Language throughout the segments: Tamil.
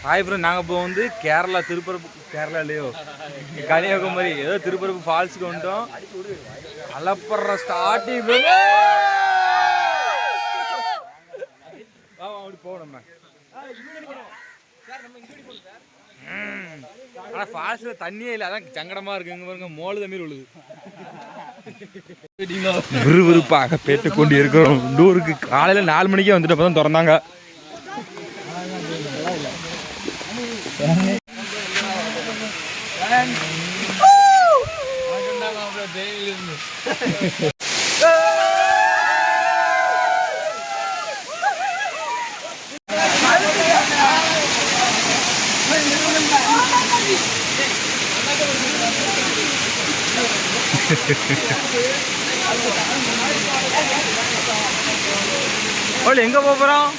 ஹாய் ப்ரோ, நாங்கள் இப்போ வந்து கேரளா திருப்பரப்பு கேரளாலேயோ கன்னியாகுமரி ஏதோ திருப்பரப்பு ஃபால்ஸுக்கு வந்துட்டோம். அலப்படுற ஸ்டார்டிங் அப்படி போகணும். ஆனால் ஃபால்ஸில் தண்ணியே இல்லை, அதான் சங்கடமாக இருக்கு. இங்கே பாருங்க மோளு தண்ணீர் விழுது. விறுவிறுப்பாக பேட்டு கொண்டு இருக்கிறோம். டூருக்கு காலையில் 4 மணிக்கே வந்துட்டு அப்போ தான் திறந்தாங்க. எங்க போறோம்?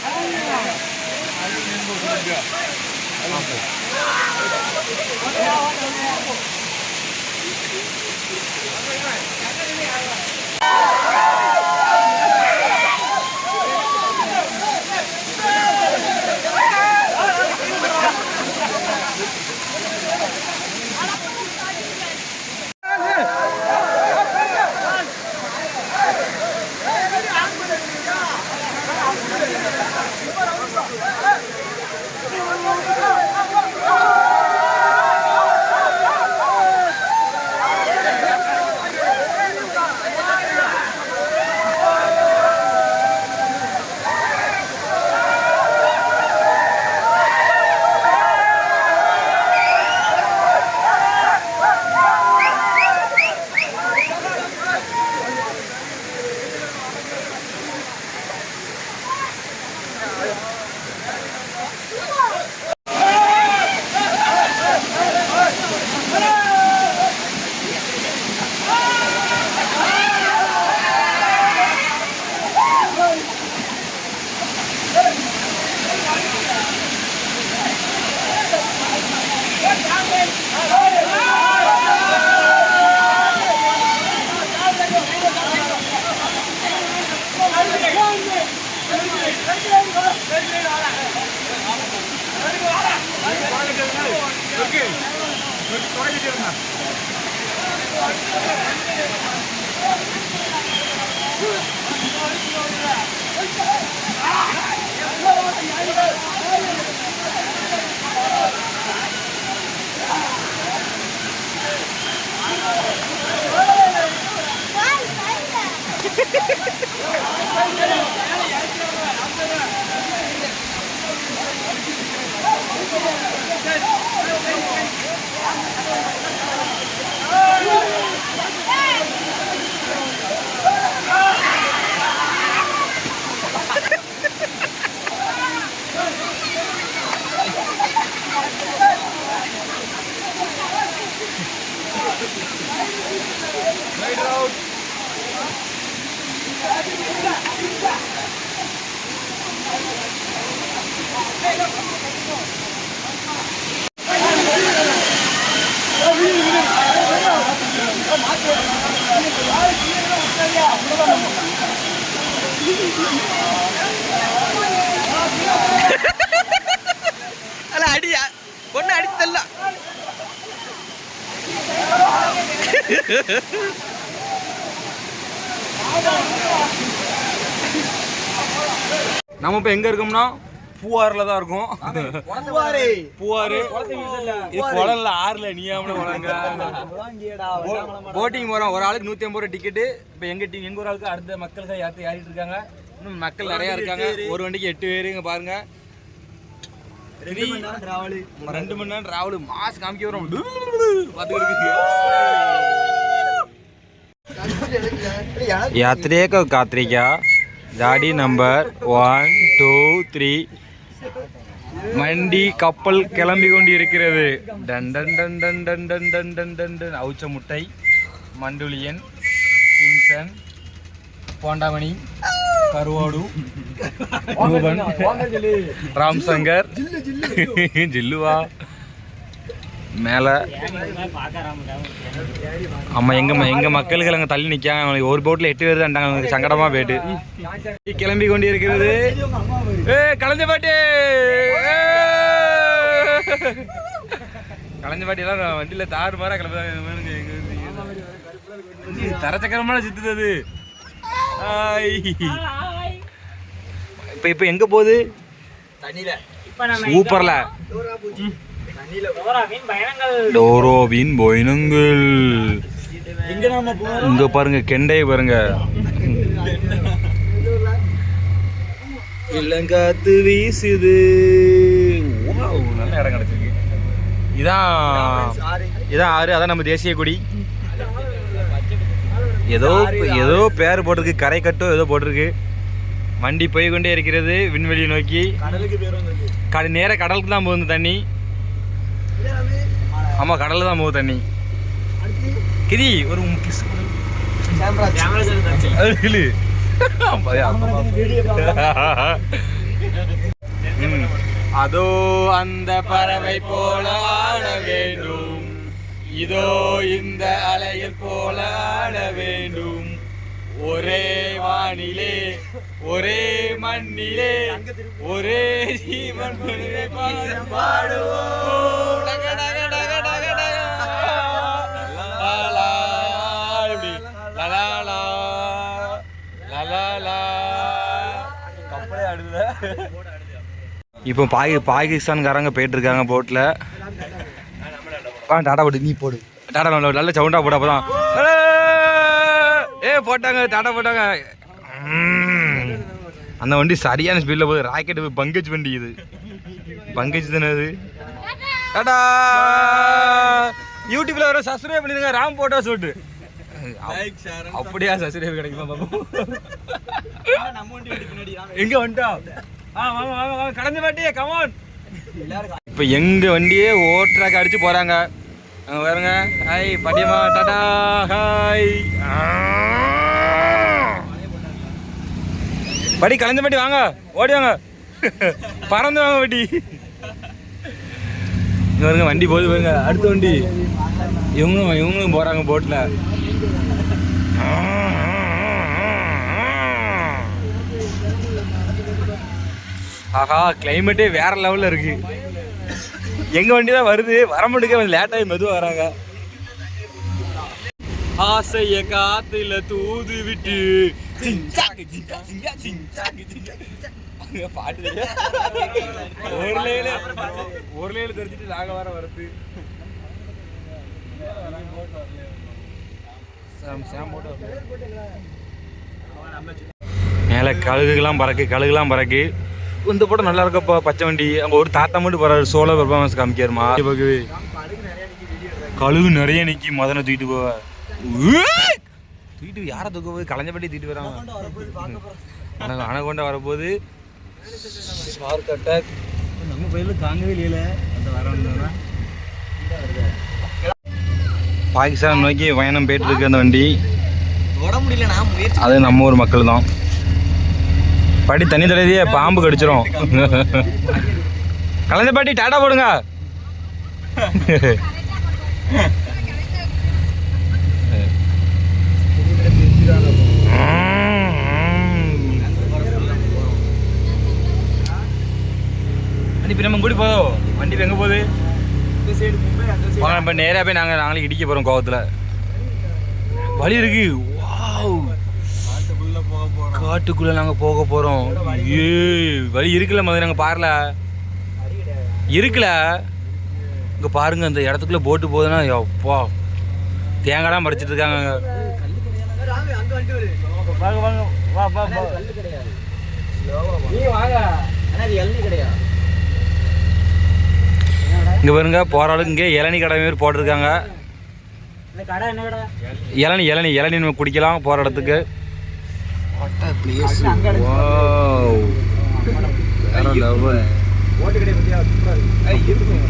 அடியா பொண்ணு அடித்தல்ல. நம்ம இப்ப எங்க இருக்கோம்னா பூவாறுல தான் இருக்கும். பூவாறு குளம்ல ஆறுல நீயாம போட்டிங் போறோம். ஒரு ஆளுக்கு 150 ரூபா டிக்கெட்டு. இப்ப எங்க ஒரு ஆளுக்கு அடுத்த மக்களுக்கு யார்த்து ஏறிட்டு இருக்காங்க. இன்னும் மக்கள் நிறைய இருக்காங்க. ஒரு வண்டிக்கு 8 பேரு. இங்க பாருங்க 2 மணி நேரம் டிராவல். மாஸ் காமிக்க வரும். यात्रियों को कात्रिका गाड़ी नंबर 1 2 3 மண்டி கப்பல் கிளம்பி கொண்டு இருக்கிறது. டன் டன் டன் டன் டன் டன் டன் டன் டன் டன். அவுச்ச முட்டை, மண்டுலியன், சிம்சன், போண்டாமணி, கருவாடு, ராம் சங்கர், ஜில்லுவா மேல. ஆமா, எங்க மக்களுக்கு அங்கே தள்ளி நிற்காங்க. அவங்களுக்கு ஒரு போட்டில் 8 பேர் தான்ட்டாங்க. அவங்களுக்கு சங்கடமா போயிட்டு கிளம்பி கொண்டு இருக்கிறது. கலந்த பாட்டு கலைஞ்ச பாட்டி எல்லாம் வண்டியில தாறு மாறா கிளம்புறாங்க. தர சக்கரமான சுத்துது அது. இப்ப எங்க போகுது? சூப்பர்ல டோரோவின் பயணங்கள். இங்க பாருங்க கெண்டைய பாருங்க. இளங்காத்து வீசுது. நல்ல இடம் கிடைச்சிருக்கு. இதான் ஆறு. அதான் நம்ம தேசிய கொடி. ஏதோ பேர் போட்டிருக்கு, கரை கட்டோ ஏதோ போட்டிருக்கு. வண்டி போய் கொண்டே இருக்கிறது விண்வெளியை நோக்கி. நேர கடலுக்கு தான் போகுது தண்ணி. ஆமா கடல்ல தான் போகுது தண்ணி. கிரி ஒரு அதோ அந்த பறவை போல ஆட வேண்டும், இதோ இந்த அலையில் போல ஆட வேண்டும். ஒரே வானிலே ஒரே மண்ணிலே ஒரே ஜீவன் பாடுவோம். இப்போ பாகிஸ்தான்காரங்க போயிட்டு இருக்காங்க போட்ல. டாடா போடு, நீ போடு டாடா. நல்ல சவுண்டா போட அப்பதான். போட்டாங்க டாடா போட்டாங்க. அந்த வண்டி சரியான ஸ்பீட்ல போகுது. ராக்கெட் பங்கஜ் வண்டி. இது பங்கஜ் தானே அது. டாடா. யூடியூப்ல வர சப்ஸ்கிரைப் பண்ணிருங்க ராம் போட்டோ சொல்லிட்டு. அப்படியா சப்ஸ்கிரைப் கிடைக்குமா பாப்போம். எங்க வந்துட்டோம். கடந்த பாட்டியே கமான். இப்ப எங்க வண்டியே ஓவர்ட்ராக் அடிச்சு போறாங்க. பாருங்க. ஹாய் பாட்டியம்மா டாடா. ஹாய் படி கலந்த பாட்டி வாங்க, ஓடி வாங்க, பறந்து வாங்க பாட்டி. பாருங்க வண்டி போகுது பாருங்க. அடுத்த வண்டி இவங்களும் போறாங்க போட்ல. ஆஹா கிளைமேட்டே வேற லெவல்ல இருக்கு. எங்க வண்டி தான் வருது, வர மாட்டேங்க, கொஞ்சம் லேட்டாகி மெதுவாக வராங்க. ஆசைய காத்துல தூது விட்டு பாட்டு ஒரு லேல தெரிஞ்சுட்டு நாங்க வர வரது. மேல கழுகுலாம் பறக்கு. இந்த படம் நல்லா இருக்கப்பா. பச்சை வண்டி. அங்கே ஒரு தாத்தா மட்டும் போறாரு, சோலோ பெர்ஃபார்மன்ஸ் காமிக்காருமா. கழுகு நிறைய நிற்கி மதனை தூக்கிட்டு போவ. தூக்கிட்டு யாரை தூக்க போகுது? கலைஞ்சபடி தூக்கிட்டு வராங்க. அனகொண்டா வரப்போகுது. Shark attack. நம்ம பயிரில் தாங்கவே இல்லை. அந்த வர பாகிஸ்தான் நோக்கி பயணம் போயிட்டு இருக்கு அந்த வண்டி. அது நம்ம ஊர் மக்கள் தான். பாட்டி தண்ணி தலையே பாம்பு கடிச்சிரும். கலந்த பாட்டி டாடா போடுங்க. இப்போ நம்ம கூடி போதும். வண்டி எங்கே போகுது? இப்போ நேராக போய் நாங்களே இடிக்க போகிறோம் கோவத்தில். வழி இருக்கு. காட்டுக்குள்ள நாங்க போக போறோம். வழி இருக்குல்ல மாதிரி நாங்க பாருல இருக்குல்ல. இங்க பாருங்க அந்த இடத்துக்குள்ள போட்டு போகுதுன்னா அப்பா தேங்காய்லாம் பறிச்சிட்டு இருக்காங்க. இங்க பாருங்க போற அளவுக்கு இங்கே இளநீ கடை மாரி போட்டிருக்காங்க. இளநீ நம்ம குடிக்கலாம் போற இடத்துக்கு.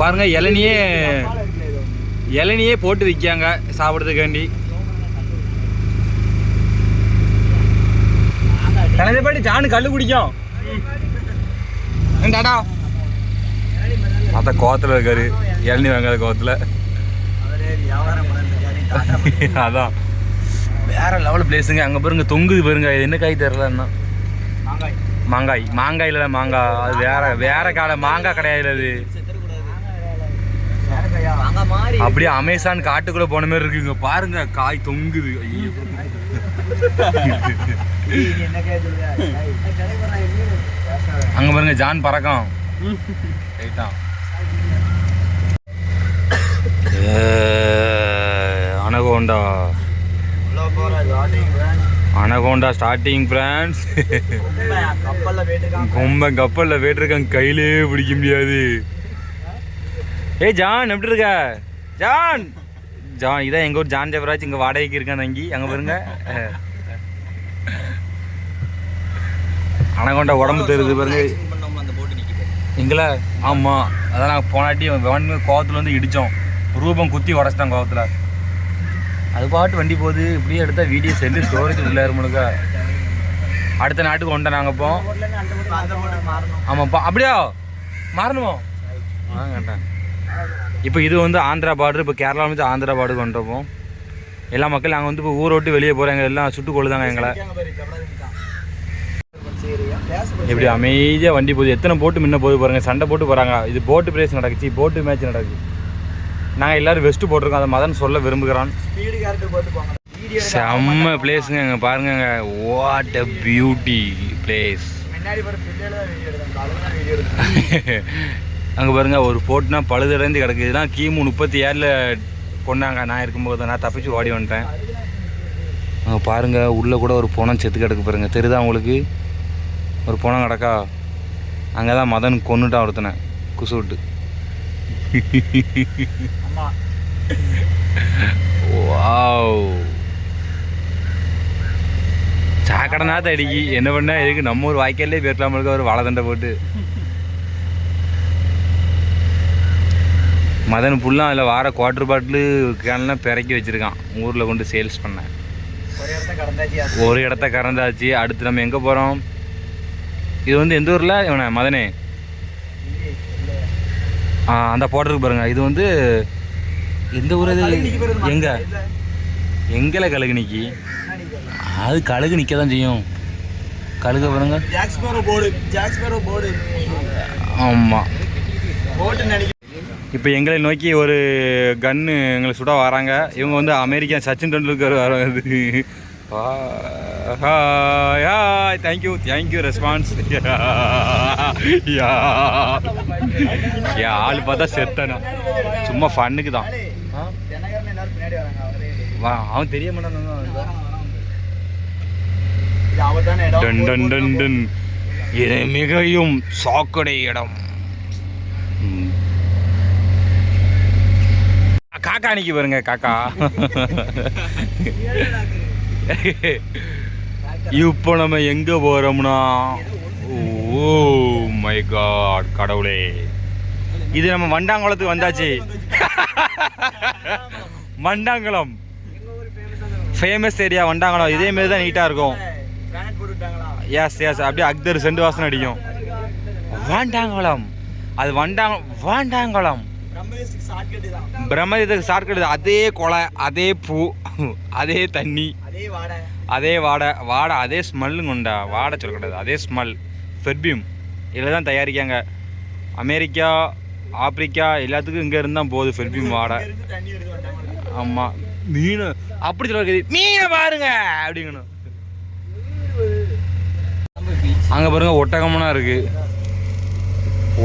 பாருங்க இளநியே போட்டு விற்காங்க சாப்பிடுறதுக்காண்டி. கலந்தபாட்டி ஜானு கல்லு குடிக்கும். டாடா அதான் கோவத்தில் இருக்காரு. இளநீ வாங்காத கோவத்தில். அதான் வேற லெவல் பிளேஸுங்க. அங்கே பாருங்க தொங்குது பாருங்க. என்ன காய் தெரியலன்னா மாங்காய். மாங்காய் இல்லை மாங்காய். அது வேற காலை மாங்காய் கிடையாது. அது அப்படியே அமேசான் காட்டுக்குள்ள போன மாதிரி இருக்குங்க. பாருங்க காய் தொங்குது. அங்க பாருங்க ஜான் பறக்கம். Anaconda anaconda starting friends. கொம்பன் கப்பல்ல வேட்டிருக்காங்க, கையிலே பிடிக்க முடியாது. ஏய் ஜான் எப்படி இருக்க? ஜான் ஜான் இதான் எங்க ஊர் ஜான் ஜெபராஜ். இங்க வாடகைக்கு இருக்கான் தங்கி. அங்க பாருங்க அனகோண்டா உடம்பு தெரியுது பாருங்க எங்களை. ஆமா அதான் நாங்கள் போனாட்டி கோவத்தில் வந்து இடித்தோம். ரூபம் குத்தி உடச்சிட்டான் கோவத்தில். அது பாட்டு வண்டி போகுது. இப்படியே எடுத்தால் வீடியோ செல்லு ஸ்டோரேஜ் இல்லை இருமுழுக்கா. அடுத்த நாட்டுக்கு கொண்டோம் நாங்கள் இப்போ. ஆமாப்பா அப்படியா மாறணுமோ? கேட்டேன். இப்போ இது வந்து ஆந்திரா பார்டர். இப்போ கேரளா வந்து ஆந்திரா பார்டருக்கு வந்துட்டோம். எல்லா மக்களும் நாங்கள் வந்து இப்போ ஊரை விட்டு வெளியே போகிறாங்க. எல்லாம் சுட்டு கொள்ளுதாங்க எங்களை. எப்படி அமைதியாக வண்டி போகுது. எத்தனை போட்டு முன்ன போது பாருங்கள். சண்டை போட்டு போகிறாங்க. இது போட்டு பிரேஸ் நடக்குச்சு, போட்டு மேட்ச் நடக்குது. நாங்கள் எல்லோரும் வெஸ்ட்டு போட்டிருக்கோம். அதை மதன் சொல்ல விரும்புகிறான். செம்ம பிளேஸுங்க. அங்கே பாருங்க, வாட் அ பியூட்டி பிளேஸ். அங்கே பாருங்க ஒரு போட்டுனா பழுதடைந்து கிடக்குது. இதெல்லாம் கிமு 37 கொண்டாங்க. நான் இருக்கும்போது நான் தப்பிச்சு ஓடி வந்துட்டேன். அங்கே பாருங்கள் உள்ளே கூட ஒரு பொணம் செத்து கிடக்கு பாருங்க. தெரியுதா உங்களுக்கு? ஒரு பொணம் கிடக்கா. அங்கே தான் மதன் கொன்னுட்டான் ஒருத்தனை குசு விட்டு. வாவ் சாக்கடைனாத்த அடிக்கி. என்ன பண்ண எதுக்கு நம்ம ஒரு வாய்க்காலே போயிருக்கலாம் இருக்க. ஒரு வாழை தண்டை போட்டு மதன் ஃபுல்லாக அதில் வார குவார்டர் பாட்டிலு கேன்லாம் பிறக்கி வச்சுருக்கான். ஊரில் கொண்டு சேல்ஸ் பண்ணேன். ஒரு இடத்த கறந்தாச்சு. அடுத்து நம்ம எங்கே போகிறோம்? இது வந்து எந்த ஊரில் இவனை மதனே? அந்த போட்டருக்கு பாருங்க. இது வந்து எந்த ஊர்? இது எங்கே எங்கேல கழுகு நிற்கி? அது கழுகு நிற்க தான் செய்யும். கழுக பாருங்க. ஆமாம். இப்போ எங்களை நோக்கி ஒரு கன்னு எங்களை சுட வராங்க. இவங்க வந்து அமெரிக்கா சச்சின் டெண்டுல்கர் வராது. Thank you response. ஆள் பார்த்தா செத்தனா சும்மா ஃபன்னுக்கு தான். அவன் தெரிய மாட்டான். இது மிகவும் சாக்கடை இடம். காக்கா நிக்கி பாருங்க. காக்கா இப்போ நம்ம எங்க போறோம்னா, ஓ மை காட் கடவுளே, இது நம்ம வண்டாங்குளத்துக்கு வந்தாச்சு. வண்டாங்குளம் ஃபேமஸ் ஏரியா வண்டாங்குளம். இதே மாதிரி தான் நீட்டாக இருக்கும். எஸ் எஸ் அப்படியே அக்தர் செண்டு வாசனை அடிக்கும். வாண்டாங்குளம் அது வாண்டாங்குளம் பிரம்மதத்துக்கு ஷார்ட்கட். அதே கொலை, அதே பூ, அதே தண்ணி, அதே வாடை அதே ஸ்மெல்லுங்க உண்டா. வாடை சொல்லக்கூடாது, அதே ஸ்மெல். பெர்ஃப்யூம் இதில் தான் தயாரிக்காங்க. அமெரிக்கா, ஆப்பிரிக்கா எல்லாத்துக்கும் இங்கே இருந்தால் போகுது பெர்ஃப்யூம் வாடை. ஆமாம். மீன் அப்படி சொல்ல, மீனை பாருங்க அப்படிங்கணும். அங்கே பாருங்க ஒட்டகம்னா இருக்கு.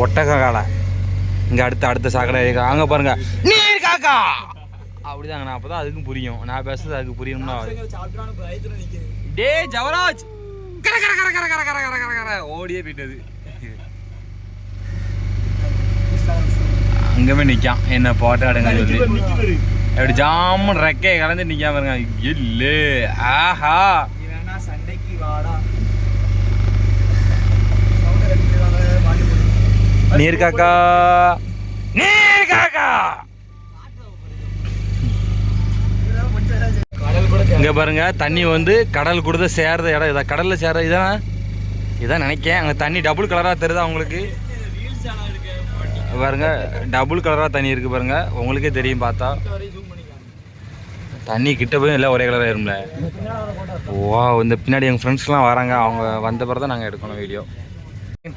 ஒட்டக காலை இங்கே அடுத்த சாக்கடை இருக்கு. அங்கே பாருங்க நீர் காக்கா அப்படிதாங்க. நான் அப்போ தான் அதுக்கும் புரியும். நான் பேசுறது அதுக்கு புரியணும்னா. டே ஜவராஜ் கர கர கர கர கர கர கர கர கர ஓடியே போயிட்டது. அங்கேயுமே நிற்கான் என்ன போட்டாடுங்க சொல்லி. அப்படி ஜாமுன் ரெக்கையை கலந்து நிற்காம பாருங்க. இல்லை ஆஹா சண்டைக்கு வாடா. நீர் காக்கா நீர் காக்கா. இங்க பாருங்க தண்ணி வந்து கடல் கூட சேர்ற இடம். இதான் கடல்ல சேர்ற இதான் நினைக்கேன். அங்கே தண்ணி டபுள் கலரா தெரியுதா உங்களுக்கு? பாருங்க டபுள் கலரா தண்ணி இருக்கு பாருங்க. உங்களுக்கே தெரியும் பார்த்தா. தண்ணி கிட்ட போய் எல்லாம் ஒரே கலராக இருக்கும்ல. ஓ இந்த பின்னாடி எங்கள் ஃப்ரெண்ட்ஸ்லாம் வராங்க. அவங்க வந்த பிறகு தான் நாங்கள் எடுக்கணும் வீடியோ.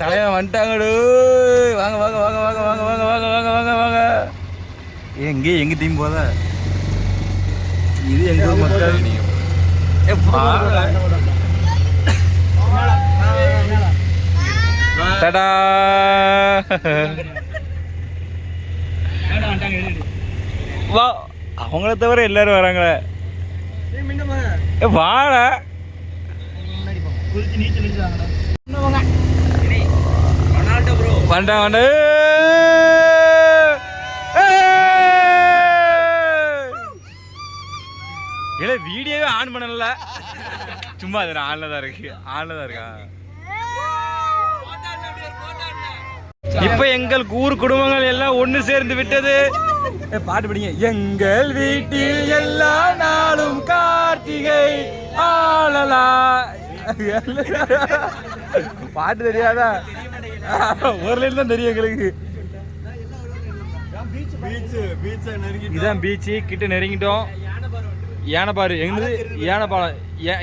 தலைவன் வந்துட்டாங்கடு. வாங்க வாங்க வாங்க வாங்க வாங்க வாங்க வாங்க வாங்க வாங்க வாங்க. எங்க டீம் போதா இது எங்க ஊர் மக்கள். டடா வா, அவங்கள தவிர எல்லாரும் வராங்களே. வாழ வேண்டாம் இல்ல, வீடியோவே ஆன் பண்ணல, சும்மா அது ஆன்ல தான் இருக்கா. இப்ப எங்கள் ஊர் குடும்பங்கள் எல்லாம் ஒண்ணு சேர்ந்து விட்டது. பாட்டு படிங்க. எங்கள் வீட்டில் எல்லா நாளும் கார்த்திகை ஆளலா. பாட்டு தெரியாதா? ஒரு லைன் தான் தெரியும் எங்களுக்கு. இதான் பீச்சு கிட்ட நெருங்கிட்டோம். யானை பாரு என்னது? யானை பாலம்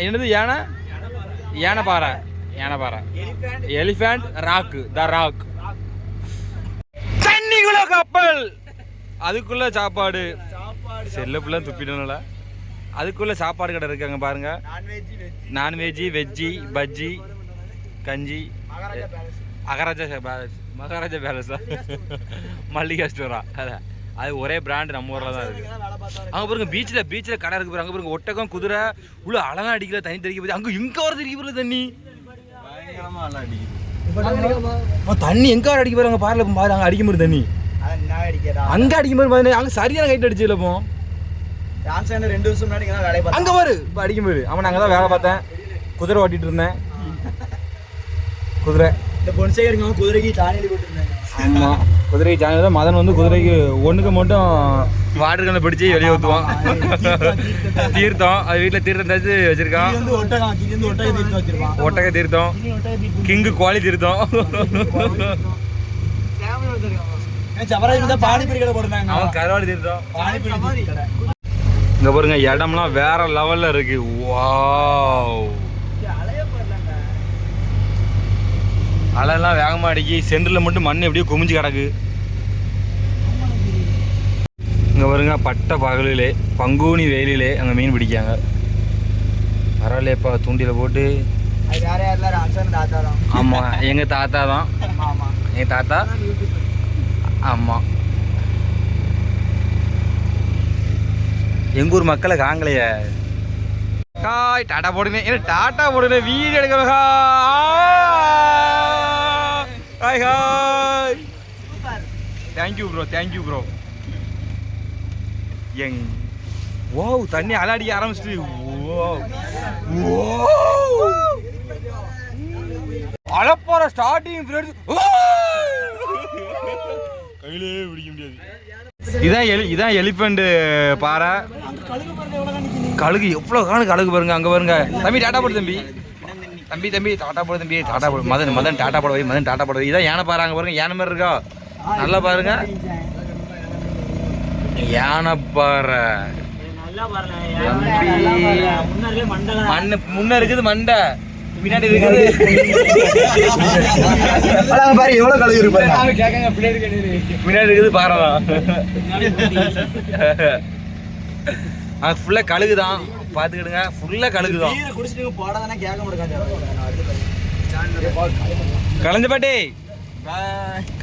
என்னது? யானைப்பாறை எலிஃபண்ட் ராக், த ராக். தண்ணிக்குள்ள கப்பல், அதுக்குள்ள சாப்பாடு. செல்ல புள்ள துப்பிடணும்ல. அதுக்குள்ள சாப்பாடு கடை இருக்காங்க பாருங்க. நான்வெஜ்ஜி, வெஜ்ஜி, பஜ்ஜி, கஞ்சி. மகாராஜா பேலஸா, மல்லிகா ஸ்டோரா? அது ஒரே பிராண்ட் நம்ம ஊரில் தான் இருக்கு. அங்கே பாருங்க பீச்சில் கடை இருக்கு பாருங்க. அங்கே பாருங்க ஒட்டகம், குதிரை உள்ள அழகா அடிக்கல, தண்ணி தெளிக்க போகுது. அங்கே எங்க வர தெளிக்க போல தண்ணி, தண்ணி எங்க அடிக்க போறாங்க பாருல பாரு. அங்கே அடிக்க மாதிரி தண்ணி, அங்க அடிக்க மாதிரி அங்கே சரியான கைட்டு அடிச்சு இல்லப்போ. 2 வருஷம் முன்னாடி அங்க பாரு இப்போ அடிக்கும் போது. அவன் அங்கே தான் வேலை பார்த்தேன், குதிரை ஓட்டிட்டு இருந்தேன். குதிரை இந்த பொன்சேகருங்க குதிரைக்கு சாணி போட்டுருந்தேன். ஆமா, குதிரைக்கு சாணி தான். மதன் வந்து குதிரைக்கு ஒண்ணுக்கு மட்டும் வாட்டர் கண்ணை பிடிச்சி வெளியே ஊற்றுவான். தீர்த்தம், அது வீட்டில் தீர்த்தம் தச்சு வச்சிருக்கான். ஒட்டகை தீர்த்தம், கிங்கு கோழி தீர்த்தம். அவன் கருவாடி தீர்த்தம். இங்க பாருங்க இடம்லாம் வேற லெவல்ல இருக்கு. வாவ், அலையெல்லாம் வேகமாக அடிக்கி சென்டரில் மட்டும் மண் எப்படியோ குமிஞ்சு கிடக்கு. இங்கே பாருங்க பட்ட பகலிலே பங்குனி வெயிலே அங்கே மீன் பிடிக்காங்க. பரவாயில்லையப்பா, தூண்டியில் போட்டு. ஆமாம், எங்கள் தாத்தா தான். எங்கள் தாத்தா. ஆமாம், எங்கள் ஊர் மக்களை காங்கலையே. ஹாய், டாட்டா போடுங்க. ஏன்னா டாட்டா போடுங்க, வீடியோ எடுக்க. Hi hi, thank you bro. ஓ, தண்ணி அலாடிக்க ஆரம்பிச்சிட்டு. அழப்போற ஸ்டார்டிங் கையிலே பிடிக்க முடியாது. இதான் எலிஃபண்ட் பாறை. கழுகு எவ்வளவு காணு கழுகு பாருங்க. அங்க பாருங்க தம்பி, டாட்டா போடு தம்பி. டாட்டா போடு. மதன் டாட்டா போட வை. இதான் யானை பாறை. அங்க பாருங்க யானை மாதிரி இருக்கா, நல்லா பாருங்க. யானை பாறை முன்ன இருக்குது, மண்டை பின்னாடி இருக்குது. எவ்வளவு கழுகு இருக்கு பின்னாடி இருக்குது, பாறை தான். ஃபுல்லா கழுகுதான், பாத்துக்கிடுங்க. ஃபுல்லா கழுகுதான்.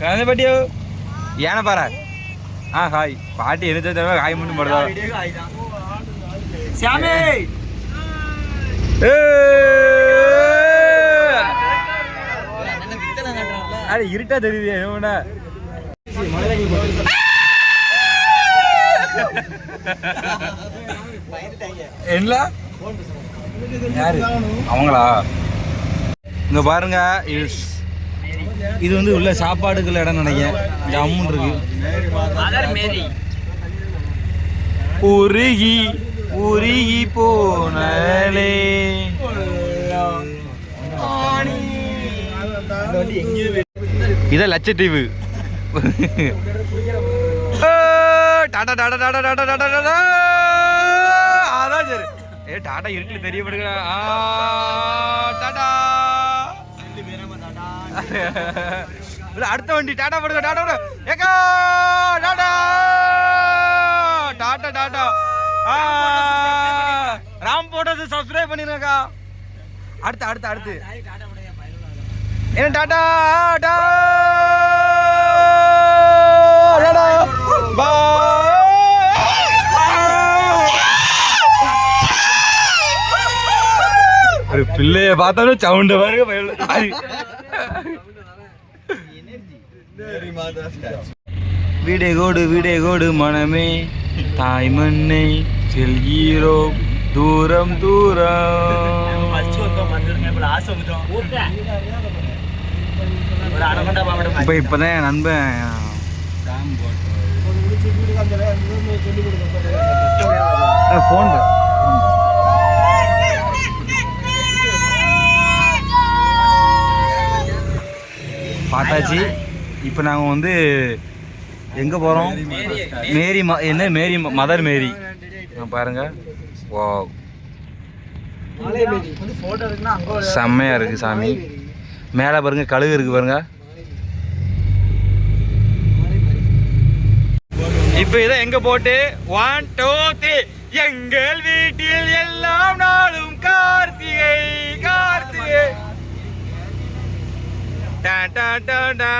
கலஞ்சபாட்டியோ யானை பாறை. ஹாய் பாட்டி, என்ன தடவை காய் மட்டும் போடுதா? சாமி அது இருட்டா தெரியுது என்ன? என்ன யாரு அவங்களா? இங்க பாருங்க, இது வந்து உள்ள சாப்பாடுக்குள்ள இடம் நினைக்கிறேன். ஜம்முன் இருக்கு. உருகி போனலே. இதான் லட்சத்தீவு. டாடா டாடா டாடா டாடா டாடா டாடா. அதான் சரி. டாடா இருக்குல்ல, தெரியப்படுங்க. டாடா. அடுத்த வண்டி டாடா போடுங்க. டாடா ஏக்கா டாடா. டாடா. ராம் போட்டது சப்ஸ்கிரைப் பண்ணிருக்கா. அடுத்து அடுத்து அடுத்து என்ன டாடா டாடா பாய். ஒரு பிள்ளைய பார்த்தாலும் சவுண்ட் பாருங்க. வீடே கோடு மனமே தாய் மண்ணை செல்கிறோம் தூரம் தூரம். இப்பதான் என் நண்பன் போன் பார்த்தாச்சு. இப்போ நாங்கள் வந்து எங்கே போகிறோம்? மேரி என்ன மேரி மதர் மேரி பாருங்க. வா செம்மையாக இருக்குது சாமி. மேலே பாருங்க கழுகு இருக்குது பாருங்க. இப்போ இதை எங்கே போட்டு 1 2 3 எங்கள் வீட்டில் எல்லாம் நாளும் கார்த்திகை கார்த்திகை டா டா டா டா.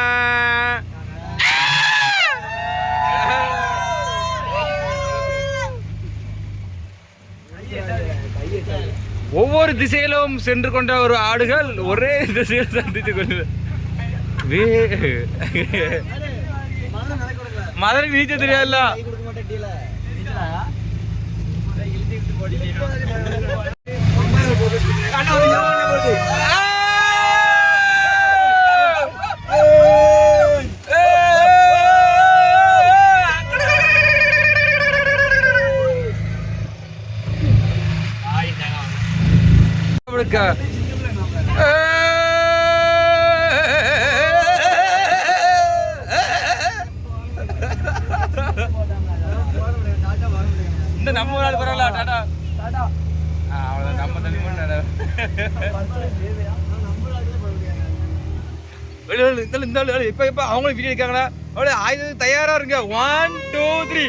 ஒவ்வொரு திசையிலும் சென்று கொண்ட ஒரு ஆடுகள் ஒரே திசையில் சந்தித்து கொண்டு மதுரை நீச்சல் தெரியாதுல்ல. இந்த நம்ம ஒரு ஆள் பரவாயில்ல. டாடா அவ்வளோதான் நம்ம தண்ணி இந்த இப்ப இப்ப அவங்களும் வீடியோ எடுக்காங்களா? அவ்வளோ ஆயுதம் தயாரா இருங்க. 1 2 3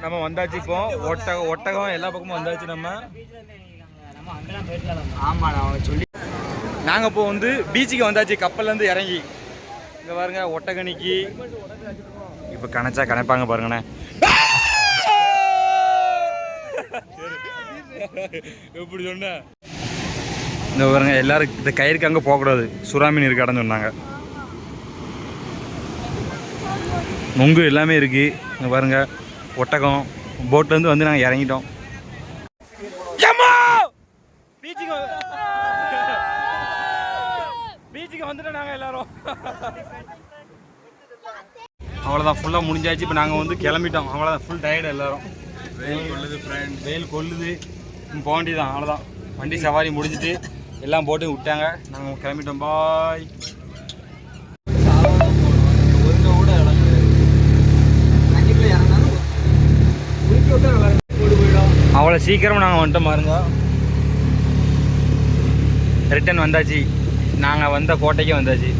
நம்ம வந்தாச்சு. இப்போ ஒட்டகம் எல்லா பக்கமும் வந்தாச்சு. நாங்க இப்போ வந்து பீச்சுக்கு வந்தாச்சு. கப்பல்ல இருந்து இறங்கி இங்க பாருங்க ஒட்டகணிக்கு இப்ப கணப்பாங்க பாருங்கண்ணே. எப்படி சொன்ன இந்த பாருங்க எல்லாரும் இந்த கயிறுக்கு அங்கே போகக்கூடாது, சுறாமீன் இருக்காடன்னு சொன்னாங்க. நொங்கு எல்லாமே இருக்கு. இங்கே பாருங்க ஒட்டகம். போட்லேருந்து வந்து நாங்கள் இறங்கிட்டோம். பீச்சுக்கு வந்துட்டோம் நாங்கள் எல்லாரும். அவ்வளோதான் ஃபுல்லாக முடிஞ்சாச்சு. இப்போ நாங்கள் வந்து கிளம்பிட்டோம். அவ்வளோதான் ஃபுல் டயர்டு எல்லாரும். வெயில் கொல்லுது. போக வேண்டியதான். அவ்வளோதான் வண்டி சவாரி முடிஞ்சிட்டு எல்லாம் போட்டு விட்டாங்க. நாங்கள் கிளம்பிட்டோம். பாய். அவ்வளோ சீக்கிரம் நாங்கள் வந்துட்டோம் பாருங்க. ரிட்டன் வந்தாச்சு. நாங்கள் வந்த கோட்டைக்கு வந்தாச்சு.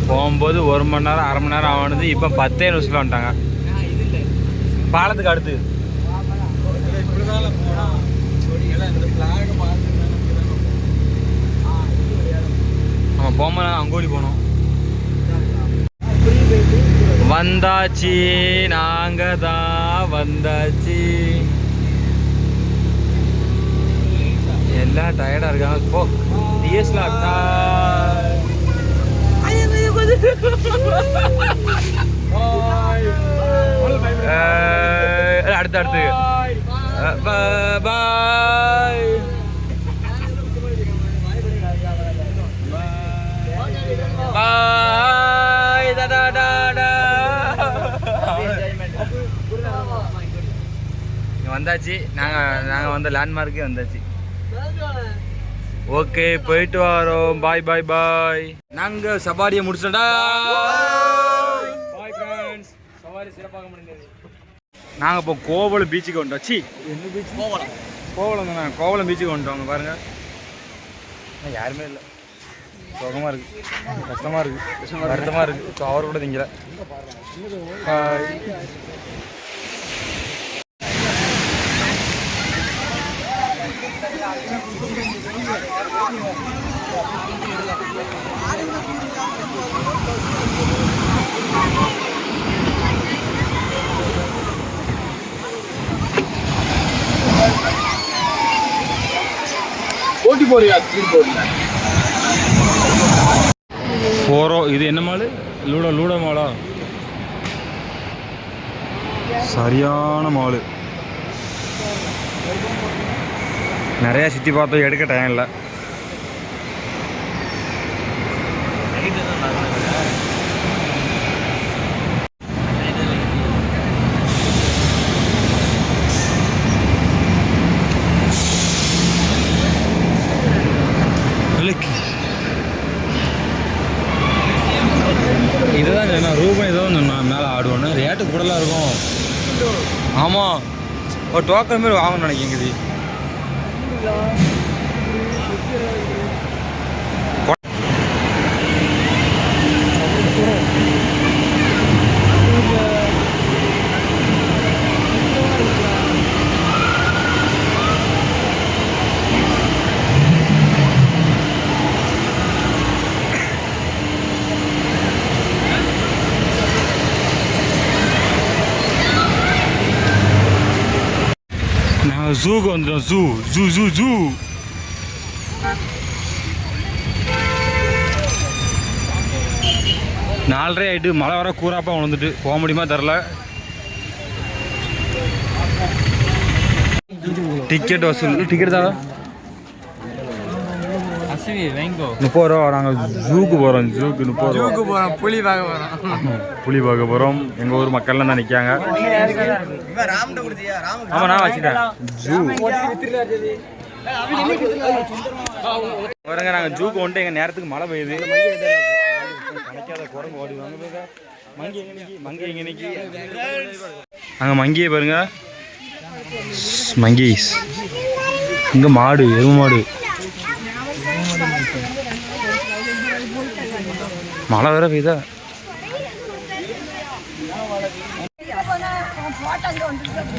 போகும்போது 1 மணி நேரம் 1/2 மணி நேரம் ஆகுது. இப்போ 10 நிமிஷத்தில் வந்துட்டாங்க. பாலத்துக்கு அடுத்து நம்ம போகும்போது அங்கோடி போனோம். வந்தாச்சு. நாங்க தான் வந்தாச்சு. எல்லாம் டயர்டா இருக்காங்க. போ டிஎஸ்எல்ஆர் அடுத்து அடுத்து பாய். பாய் டாடா டாடா. வந்தாச்சு. நாங்கள் வந்த லேண்ட்மார்க்கே வந்தாச்சு. ஓகே போயிட்டு வரோம். பாய் பாய் பாய். நாங்கள் சபாரியை முடிச்சிட்டோம்டா. நாங்கள் இப்போ கோவளம் பீச்சுக்கு வந்துட்டோம். சி என்ன பீச்? கோவளம் தானே. கோவளம் பீச்சுக்கு வந்துட்டோம். அங்கே பாருங்கள் யாருமே இல்லை. சுகமாக இருக்குது, கஷ்டமாக இருக்குது, வருத்தமாக இருக்குது. ஸோ அவர் கூட திங்கல. போட்டி போறியா? ஃபோரோ. இது என்ன மால்? லூடோ மாலா? சரியான மால். நிறையா சுற்றி பார்த்தோம், எடுக்க டைம் இல்லை. இதுதான் சொன்னால் ரூபாய் ஏதோ சொன்னான் மேலே ஆடுவோன்னு. ரேட்டு கூடலாம் இருக்கும். ஆமாம், ஒரு டோக்கன் மாரி வாங்கணும்னு நினைக்கிங்குது. ஜூக்கு வந்துடும். ஜூ 4:30 ஆகிட்டு. மழை வர கூறாப்பா வந்துட்டு போக முடியுமா தெரில. டிக்கெட் வசூல். டிக்கெட் தான் 30 ரூபா. நாங்கள் ஜூக்கு போகிறோம். ஜூக்கு 30 ரூபா. போறோம். புலி பார்க்க போறோம். எங்கள் ஊர் மக்கள்லாம் தான் நிற்காங்க. ஆமாம், நான் வச்சுட்டேன். ஜூ பாருங்க. நாங்கள் ஜூக்கு வந்துட்டு எங்கள் நேரத்துக்கு மழை பெய்யுது. கிடைக்காத குரங்கு ஓடி வாங்க. மங்கி எங்கே நிற்கி? நாங்கள் மங்கியை பாருங்க. மங்கீஸ். இங்கே மாடு, எருமை மாடு. மழை வேற பெய்யுதா?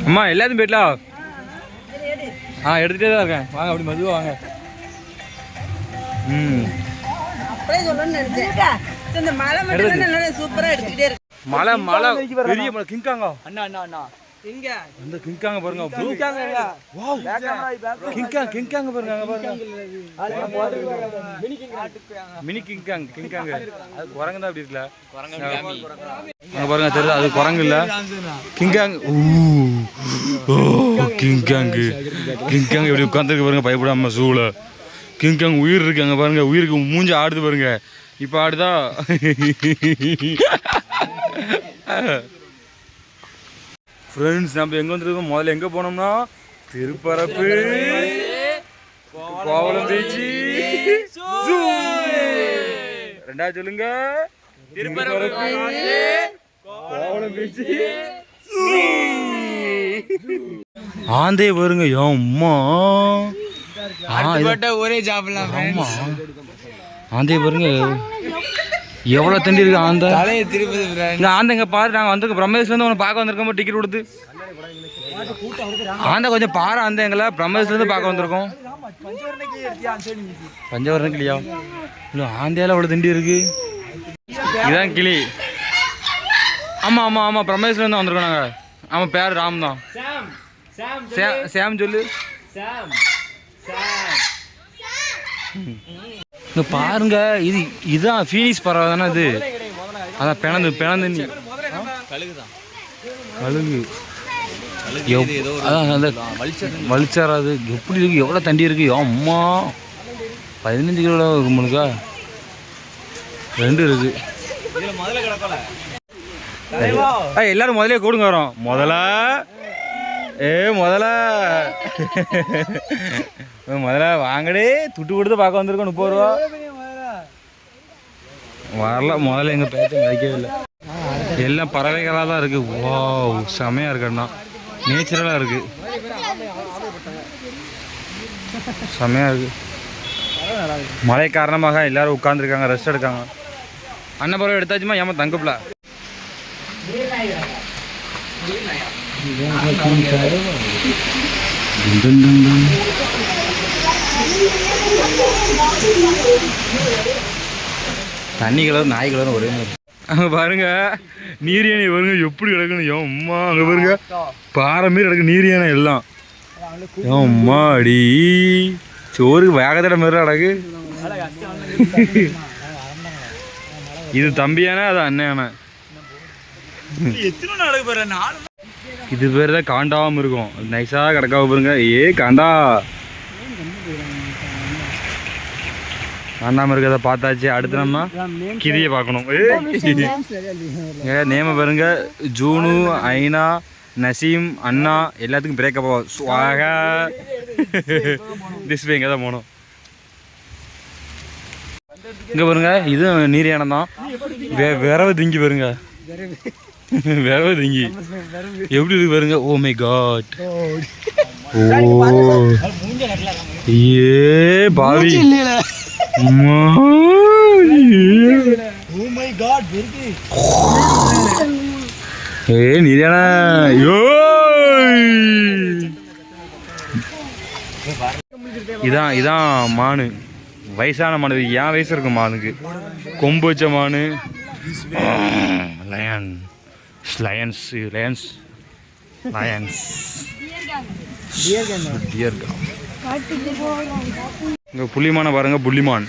அம்மா எல்லாத்தையும் போயிடலாம். எடுத்துகிட்டே தான் இருக்கேன். வாங்க, அப்படி மெதுவாக வாங்க. மழை மழை பெரிய மழை. கிங்காங்க அண்ணா இந்த கிங்காங்க பாருங்க. கிங்காங்க பாருங்க. மினி கிங்காங்க. அது குரங்கு தான் அப்படி இருக்குல்ல. அங்க பாருங்க, தெரியுது? அது குரங்கு இல்ல, கிங்காங். கிங்காங் எப்படி உட்காந்துருக்கு பாருங்க, பயப்படாம ஜூல. கிங்காங் உயிர் இருக்கு அங்க பாருங்க. உயிருக்கு மூஞ்சி ஆடுது பாருங்க. இப்ப ஆடுதா? ஃப்ரெண்ட்ஸ், நம்ம எங்கே வந்துருக்கோம்? முதல்ல எங்கே போனோம்னா திருப்பரப்பு, கோவளம் பீச்சு, ரெண்டாவது சொல்லுங்க. திருப்பரப்பு, கோவளம் பீச்சு, ஆந்தே பாருங்க. அம்மா ஒரே ஜாப்லாம். ஆமா, ஆந்தே பாருங்க எவ்வளோ தண்டி இருக்கு. ஆந்த இங்கே ஆந்த இங்கே பாரு. நாங்கள் வந்திருக்கோம் பிரம்மேஸ்லேருந்து உன்னை பார்க்க வந்திருக்கோம் டிக்கெட் கொடுத்து. ஆந்த கொஞ்சம் பாரு. அந்த எங்களை பிரம்மேஸ்லேருந்து பார்க்க வந்திருக்கோம். பஞ்சவரண கிளியா? இல்லை, ஆந்தையால் அவ்வளோ தண்டி இருக்கு. இதுதான் கிளி. ஆமாம் ஆமாம் ஆமாம், பிரம்மேஸ்லேருந்து வந்திருக்கோம் நாங்கள். ஆமாம், பேர் ராம் தான். சாம் சொல்லு. இங்கே பாருங்க, இதுதான் ஃபீனிக்ஸ் பறவை தானே இது? அதான் பிணந்து கழுகு. அதான் அந்த வலிச்சாராது. எப்படி இருக்கு? எவ்வளோ தண்டி இருக்கு? அம்மா 15 கிலோ இருக்குமுனுக்கா? 2 இருக்கு. எல்லாரும் முதலே கூடுங்க வரோம். முதல்ல வாங்கடே. துட்டு கொடுத்து பார்க்க வந்திருக்கோம். 30 ரூபா வரல. முதல்ல எங்கள் பேச்சை மதிக்கவே இல்லை. எல்லாம் பறவைகளாக தான் இருக்குது. வாவ், செமையாக இருக்குண்ணா, நேச்சுரலாக இருக்குது, செமையாக இருக்குது. மழை காரணமாக எல்லாரும் உட்காந்துருக்காங்க, ரெஸ்ட் எடுக்காங்க. அண்ணன் பறவை எடுத்தாச்சுமா, ஏமா தங்கப்பில தண்ணி கலர் நாய் கலரும் ஒரே மாதிரி. அங்கே பாருங்க நீர் யானை பாருங்க எப்படி கிடக்குன்னு. அம்மா அங்கே பாருங்க பாறை மாரி கிடக்கு நீர் யானை எல்லாம். அம்மா அடி சோறு வேகத்தட மாரி கிடக்கு. இது தம்பியானா அது அண்ணன். இது பேர் தான் காண்டாவும் இருக்கும், நைஸாக கிடக்காம பாருங்க. காண்டா காண்டாமல் இருக்கிறத பார்த்தாச்சு. அடுத்து நம்ம கிதியை பார்க்கணும். நேம பாருங்க, ஜூனு, ஐனா, நசீம், அண்ணா எல்லாத்துக்கும் பிரேக்கப் ஆகும். ஸ்வாகா திஸ் இங்கே தான் போகணும். இங்கே பாருங்க, இது நீர் யானை தான். விரவ திங்கி பாருங்க, விரவ திங்கி எப்படி இருக்கு பாருங்க. ஓ மை காட், ஓ ஏ பாவி, ஏ நீர் யானை. இதான் மானு, வயசான மானு. ஏன் வயசு இருக்கும் மானுக்கு? கொம்பு வச்ச மானு. லயன்ஸ் இங்கே புள்ளிமானை பாருங்க, புள்ளிமான்.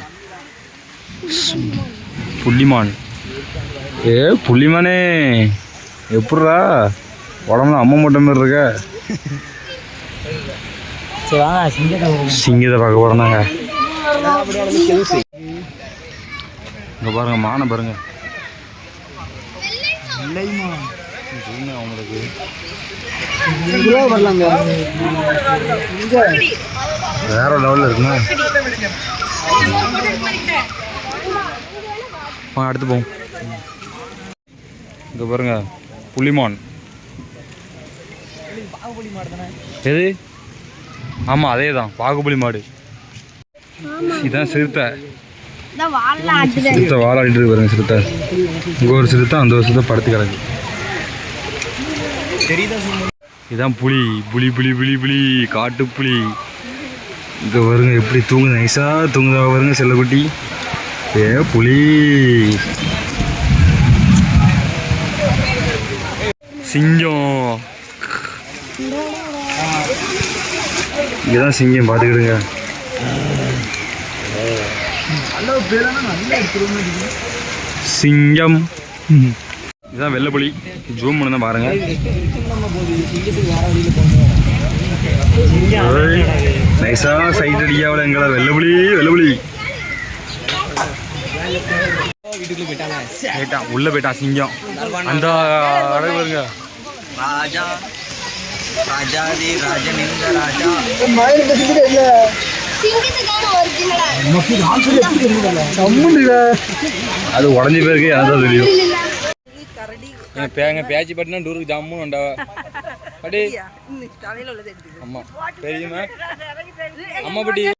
புள்ளிமானே எப்பட்றா உடம்புல அம்மா மூட்டை மாதிரி இருக்க. சிங்கத்தை பார்க்க போகிறோம் நாங்கள். இங்கே பாருங்க மானை பாருங்க, அவங்களுக்கு வேற லெவலில் இருக்குண்ணா. அடுத்து போவோம். இங்கே பாருங்க புலிமான். எது? ஆமாம் அதே தான், பாகுபலி மாடு. இதுதான் சிறுத்தை. சிறுத்தை வாழாடிட்டு இருக்கு பாருங்க. சிறுத்தை இங்கே ஒரு சிறுத்தை, அந்த ஒரு சிறுத்தை படுத்து கிடக்கு. இதுதான் புலி. புலி புலி புலி புலி காட்டு புலி. இங்கே வருங்க எப்படி தூங்குது, நைஸாக தூங்குதா வருங்க செல்லக்குட்டி. புலி. சிங்கம். இதுதான் சிங்கம், பார்த்துக்கிடுங்க. சிங்கம். இதுதான் வெள்ளைப்புலி. ஜூம் பண்ணி தான் பாருங்க. நைஸா சைட் அடிக்காவில் எங்களை வெள்ளைப்புலி. உள்ள போயிட்டான் சிங்கம். அந்த அடகு பாருங்க. அது உடஞ்சி போயிருக்கு, அதான் தெரியும். பேச்சு பட்டினா டூருக்கு ஜாமும் உண்டா அடி. அம்மா தெரியுமா அம்மா பட்டி.